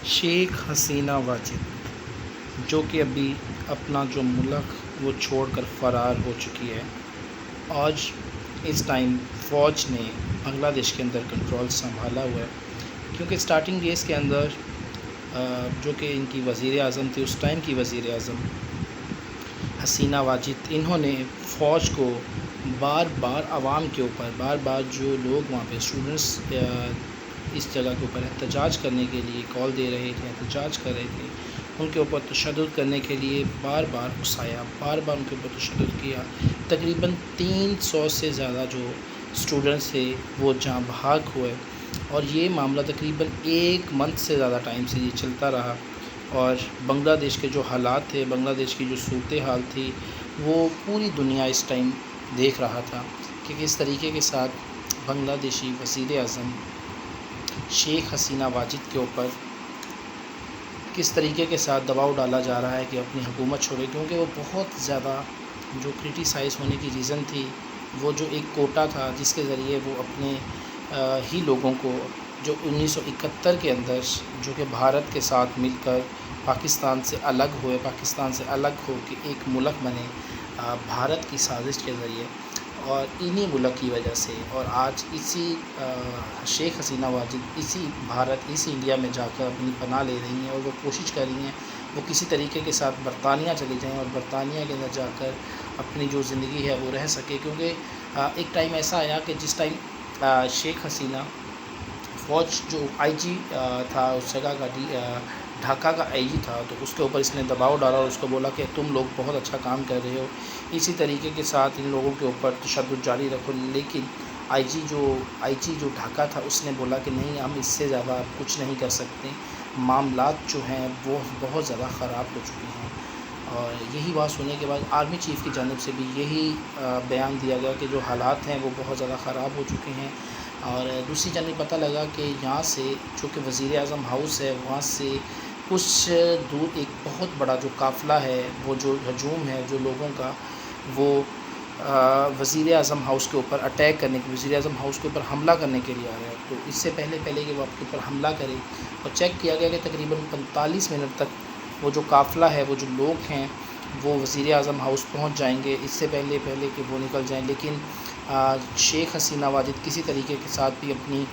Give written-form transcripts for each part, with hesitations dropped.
شیخ حسینہ واجد جو کہ ابھی اپنا جو ملک وہ چھوڑ کر فرار ہو چکی ہے، آج اس ٹائم فوج نے بنگلہ دیش کے اندر کنٹرول سنبھالا ہوا ہے، کیونکہ سٹارٹنگ ڈیز کے اندر جو کہ ان کی وزیر اعظم تھی، اس ٹائم کی وزیر اعظم حسینہ واجد، انہوں نے فوج کو بار بار عوام کے اوپر جو لوگ وہاں پہ اسٹوڈنٹس اس جگہ کے اوپر احتجاج کرنے کے لیے کال دے رہے تھے، احتجاج کر رہے تھے، ان کے اوپر تشدد کرنے کے لیے بار بار اکسایا، بار بار ان کے اوپر تشدد کیا۔ تقریباً 300 سے زیادہ جو اسٹوڈنٹس تھے وہ جاں بحق ہوئے، اور یہ معاملہ تقریباً 1 منتھ سے زیادہ ٹائم سے یہ چلتا رہا، اور بنگلہ دیش کے جو حالات تھے، بنگلہ دیش کی جو صورتحال تھی، وہ پوری دنیا اس ٹائم دیکھ رہا تھا کہ کس طریقے کے ساتھ بنگلہ دیشی وزیر اعظم شیخ حسینہ واجد کے اوپر کس طریقے کے ساتھ دباؤ ڈالا جا رہا ہے کہ اپنی حکومت چھوڑے، کیونکہ وہ بہت زیادہ جو کرٹیسائز ہونے کی ریزن تھی، وہ جو ایک کوٹا تھا جس کے ذریعے وہ اپنے ہی لوگوں کو جو 1971 کے اندر جو کہ بھارت کے ساتھ مل کر پاکستان سے الگ ہوئے، پاکستان سے الگ ہو کے ایک ملک بنے بھارت کی سازش کے ذریعے، اور انہی ملک کی وجہ سے، اور آج اسی شیخ حسینہ واجد اسی انڈیا میں جا کر اپنی پناہ لے رہی ہیں، اور وہ کوشش کر رہی ہیں وہ کسی طریقے کے ساتھ برطانیہ چلی جائیں اور برطانیہ کے اندر جا کر اپنی جو زندگی ہے وہ رہ سکے، کیونکہ ایک ٹائم ایسا آیا کہ جس ٹائم شیخ حسینہ فوج جو آئی جی تھا اس جگہ کا، ڈھاکہ کا آئی جی تھا، تو اس کے اوپر اس نے دباؤ ڈالا اور اس کو بولا کہ تم لوگ بہت اچھا کام کر رہے ہو، اسی طریقے کے ساتھ ان لوگوں کے اوپر تشدد جاری رکھو، لیکن آئی جی جو ڈھاکہ تھا اس نے بولا کہ نہیں، ہم اس سے زیادہ کچھ نہیں کر سکتے، معاملات جو ہیں وہ بہت زیادہ خراب ہو چکے ہیں۔ اور یہی بات سننے کے بعد آرمی چیف کی جانب سے بھی یہی بیان دیا گیا کہ جو حالات ہیں وہ بہت زیادہ خراب ہو چکے ہیں، اور دوسری جانب پتہ لگا کہ یہاں سے جو کہ وزیر اعظم ہاؤس ہے، وہاں سے کچھ دور ایک بہت بڑا جو قافلہ ہے، وہ جو ہجوم ہے جو لوگوں کا، وہ وزیر اعظم ہاؤس کے اوپر اٹیک کرنے کے، وزیر اعظم ہاؤس کے اوپر حملہ کرنے کے لیے آ رہا ہے۔ تو اس سے پہلے کہ وہ آپ کے اوپر حملہ کرے، اور چیک کیا گیا کہ تقریباً 45 منٹ تک وہ جو قافلہ ہے، وہ جو لوگ ہیں، وہ وزیر اعظم ہاؤس پہنچ جائیں گے، اس سے پہلے کہ وہ نکل جائیں، لیکن شیخ حسینہ واجد کسی طریقے کے ساتھ بھی اپنی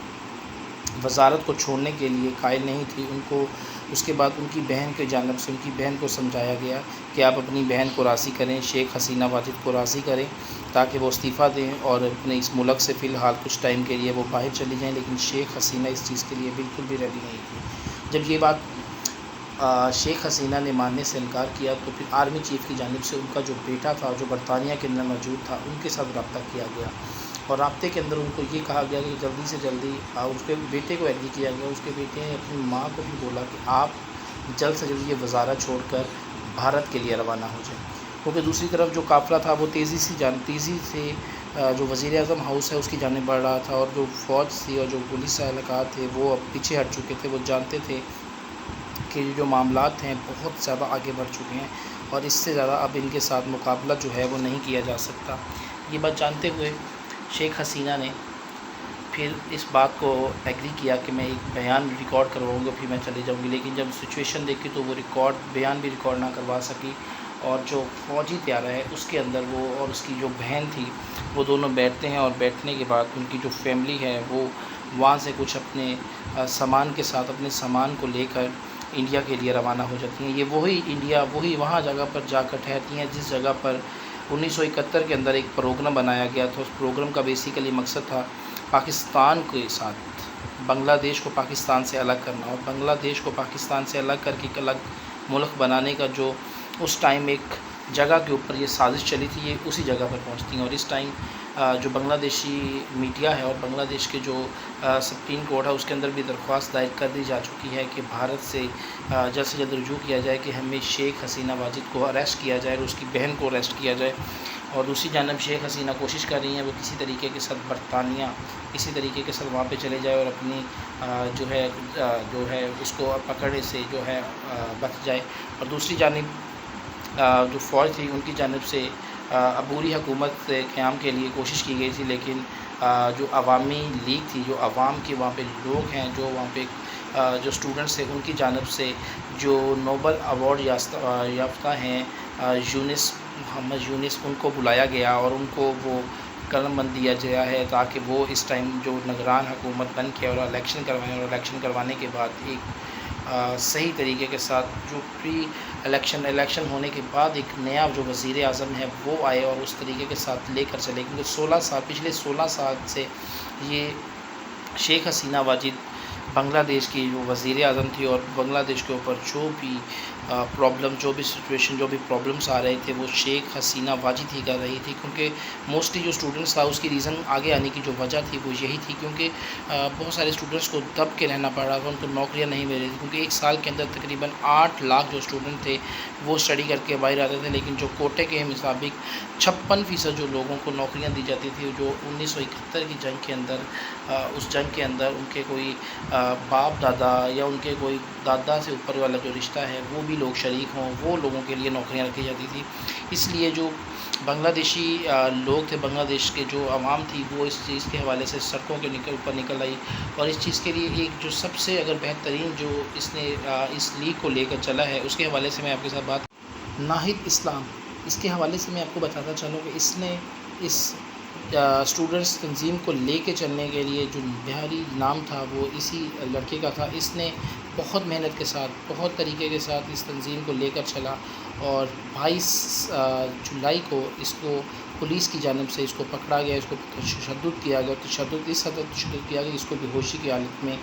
وزارت کو چھوڑنے کے لیے قائل نہیں تھی۔ ان کو اس کے بعد ان کی بہن کی جانب سے ان کی بہن کو سمجھایا گیا کہ آپ اپنی بہن کو راضی کریں، شیخ حسینہ واجد کو راضی کریں تاکہ وہ استعفیٰ دیں اور اپنے اس ملک سے فی الحال کچھ ٹائم کے لیے وہ باہر چلی جائیں، لیکن شیخ حسینہ اس چیز کے لیے بالکل بھی ریڈی نہیں تھی۔ جب یہ بات شیخ حسینہ نے ماننے سے انکار کیا، تو پھر آرمی چیف کی جانب سے ان کا جو بیٹا تھا جو برطانیہ کے اندر موجود تھا، ان کے ساتھ رابطہ کیا گیا، اور رابطے کے اندر ان کو یہ کہا گیا کہ جلدی سے جلدی اس کے بیٹے کو ایگری کیا گیا، اس کے بیٹے نے اپنی ماں کو بھی بولا کہ آپ جلد سے جلد یہ وزارت چھوڑ کر بھارت کے لیے روانہ ہو جائیں، کیونکہ دوسری طرف جو قافلہ تھا وہ تیزی سے جو وزیر اعظم ہاؤس ہے اس کی جانب بڑھ رہا تھا، اور جو فوج تھی اور جو پولیس اہلکار تھے وہ اب پیچھے ہٹ چکے تھے، وہ جانتے تھے کہ یہ جو معاملات ہیں بہت زیادہ آگے بڑھ چکے ہیں، اور اس سے زیادہ اب ان کے ساتھ مقابلہ جو ہے وہ نہیں کیا جا سکتا۔ یہ بات جانتے ہوئے شیخ حسینہ نے پھر اس بات کو ایگری کیا کہ میں ایک بیان ریکارڈ کرواؤں گا، پھر میں چلے جاؤں گی، لیکن جب سچویشن دیکھی تو وہ بیان بھی ریکارڈ نہ کروا سکی، اور جو فوجی طیارہ ہے اس کے اندر وہ اور اس کی جو بہن تھی وہ دونوں بیٹھتے ہیں، اور بیٹھنے کے بعد ان کی جو فیملی ہے وہ وہاں سے کچھ اپنے سامان کے ساتھ اپنے سامان کو لے کر انڈیا کے لیے روانہ ہو جاتی ہیں۔ یہ وہی وہاں جگہ پر جا کر ٹھہرتی ہیں جس جگہ پر 1971 کے اندر ایک پروگرام بنایا گیا تھا۔ اس پروگرام کا بیسیکلی مقصد تھا پاکستان کے ساتھ بنگلہ دیش کو پاکستان سے الگ کرنا، اور بنگلہ دیش کو پاکستان سے الگ کر کے ایک الگ ملک بنانے کا جو اس ٹائم ایک جگہ کے اوپر یہ سازش چلی تھی، یہ اسی جگہ پر پہنچتی ہیں، اور اس ٹائم جو بنگلہ دیشی میڈیا ہے اور بنگلہ دیش کے جو سپریم کورٹ ہے اس کے اندر بھی درخواست دائر کر دی جا چکی ہے کہ بھارت سے جلد سے جلد رجوع کیا جائے کہ ہمیں شیخ حسینہ واجد کو اریسٹ کیا جائے اور اس کی بہن کو اریسٹ کیا جائے، اور دوسری جانب شیخ حسینہ کوشش کر رہی ہیں وہ کسی طریقے کے ساتھ برطانیہ اسی طریقے کے ساتھ وہاں پہ چلے جائے اور اپنی جو ہے اس کو پکڑنے سے جو ہے بچ جائے، اور دوسری جانب جو فوج تھی ان کی جانب سے عبوری حکومت قیام کے لیے کوشش کی گئی تھی، لیکن جو عوامی لیگ تھی، جو عوام کے وہاں پہ لوگ ہیں جو وہاں پہ جو اسٹوڈنٹس تھے ان کی جانب سے جو نوبل ایوارڈ یافتہ ہیں محمد یونس، ان کو بلایا گیا اور ان کو وہ قلم بند دیا گیا ہے تاکہ وہ اس ٹائم جو نگران حکومت بن کے اور الیکشن کروائیں، اور الیکشن کروانے کے بعد ایک صحیح طریقے کے ساتھ جو الیکشن ہونے کے بعد ایک نیا جو وزیر اعظم ہے وہ آئے اور اس طریقے کے ساتھ لے کر چلے، کیونکہ پچھلے 16 سال سے یہ شیخ حسینہ واجد بنگلہ دیش کی جو وزیر اعظم تھی، اور بنگلہ دیش کے اوپر جو بھی پرابلم، جو بھی سچویشن، جو بھی پرابلمس آ رہے تھے وہ شیخ حسینہ واجد ہی کر رہی تھی، کیونکہ موسٹلی جو اسٹوڈنٹس تھا اس کی ریزن آگے آنے کی جو وجہ تھی وہ یہی تھی، کیونکہ بہت سارے اسٹوڈنٹس کو دب کے رہنا پڑ رہا تھا، ان کو نوکریاں نہیں مل رہی تھیں، کیونکہ ایک سال کے اندر تقریباً 8 لاکھ جو اسٹوڈنٹ تھے وہ اسٹڈی کر کے باہر آتے تھے، لیکن جو کوٹے کے مطابق 56% جو لوگوں کو نوکریاں دی جاتی تھی، جو 1971 کی جنگ کے اندر اس جنگ کے اندر ان کے کوئی باپ دادا یا ان کے کوئی دادا سے اوپر والا جو رشتہ ہے وہ بھی لوگ شریک ہوں، وہ لوگوں کے لیے نوکریاں رکھی جاتی تھی۔ اس لیے جو بنگلہ دیشی لوگ تھے، بنگلہ دیش کے جو عوام تھی، وہ اس چیز کے حوالے سے سڑکوں کے اوپر نکل آئی، اور اس چیز کے لیے ایک جو سب سے اگر بہترین جو اس نے اس لیگ کو لے کر چلا ہے، اس کے حوالے سے میں آپ کے ساتھ بات ناہید اسلام، اس کے حوالے سے میں آپ کو بتاتا چلوں کہ اس نے اس اسٹوڈنٹس تنظیم کو لے کے چلنے کے لیے جو بہاری نام تھا وہ اسی لڑکے کا تھا۔ اس نے بہت محنت کے ساتھ، بہت طریقے کے ساتھ اس تنظیم کو لے کر چلا، اور 22 جولائی کو اس کو پولیس کی جانب سے اس کو پکڑا گیا، اس کو تشدد کیا گیا، تشدد اس حد تک تشدد کیا گیا اس کو بے ہوشی کی حالت میں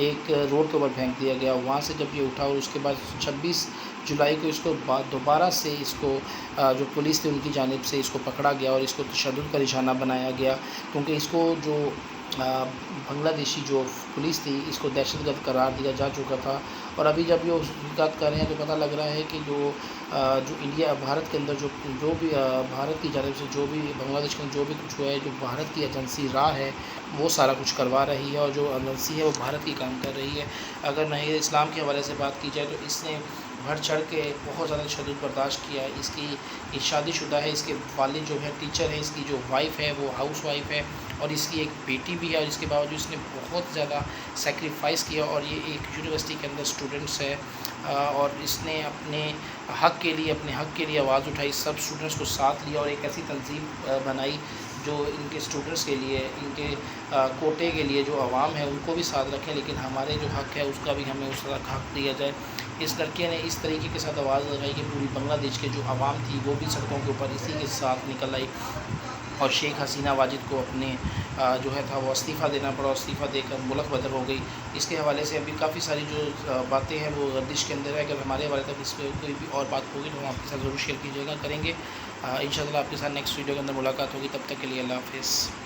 ایک روڈ کے اوپر پھینک دیا گیا۔ وہاں سے جب یہ اٹھا، اور اس کے بعد 26 جولائی کو اس کو دوبارہ سے اس کو جو پولیس تھی ان کی جانب سے اس کو پکڑا گیا اور اس کو تشدد کا نشانہ بنایا گیا، کیونکہ اس کو جو بنگلہ دیشی جو پولیس تھی اس کو دہشت گرد قرار دیا جا چکا تھا، اور ابھی جب یہ تحقیقات کر رہے ہیں تو پتہ لگ رہا ہے کہ جو بھارت کے اندر جو بھی بھارت کی جانب سے جو بھی بنگلہ دیش کے اندر جو بھی کچھ ہوا ہے، جو بھارت کی ایجنسی راہ ہے وہ سارا کچھ کروا رہی ہے، اور جو ایجنسی ہے وہ بھارت کی کام کر رہی ہے۔ اگر ناہید اسلام کے حوالے سے بات کی جائے تو اس نے بڑھ چڑھ کے بہت زیادہ تشدد برداشت کیا ہے۔ اس کی شادی شدہ ہے، اس کے والد جو ہے ٹیچر ہے، اس کی جو وائف ہے وہ ہاؤس وائف ہے، اور اس کی ایک بیٹی بھی ہے، اور اس کے باوجود اس نے بہت زیادہ سیکریفائس کیا، اور یہ ایک یونیورسٹی کے اندر اسٹوڈنٹس ہے، اور اس نے اپنے حق کے لیے آواز اٹھائی، سب اسٹوڈنٹس کو ساتھ لیا، اور ایک ایسی تنظیم بنائی جو ان کے اسٹوڈنٹس کے لیے، ان کے کوٹے کے لیے جو عوام ہے ان کو بھی ساتھ رکھیں، لیکن ہمارے جو حق ہے اس کا بھی ہمیں اس طرح حق دیا جائے۔ اس لڑکے نے اس طریقے کے ساتھ آواز لگائی کہ پوری بنگلہ دیش کے جو عوام تھی وہ بھی سڑکوں کے اوپر اسی کے ساتھ نکل آئی، اور شیخ حسینہ واجد کو اپنے جو ہے تھا وہ استعفیٰ دینا پڑا، استعفیٰ دے کر ملک بدر ہو گئی۔ اس کے حوالے سے ابھی کافی ساری جو باتیں ہیں وہ گردش کے اندر ہے، اگر ہمارے حوالے تک اس پہ کوئی بھی اور بات ہوگی تو ہم آپ کے ساتھ ضرور شیئر کیجیے گا، کریں گے انشاءاللہ آپ کے ساتھ نیکسٹ ویڈیو کے اندر ملاقات ہوگی، تب تک کے لیے اللہ حافظ۔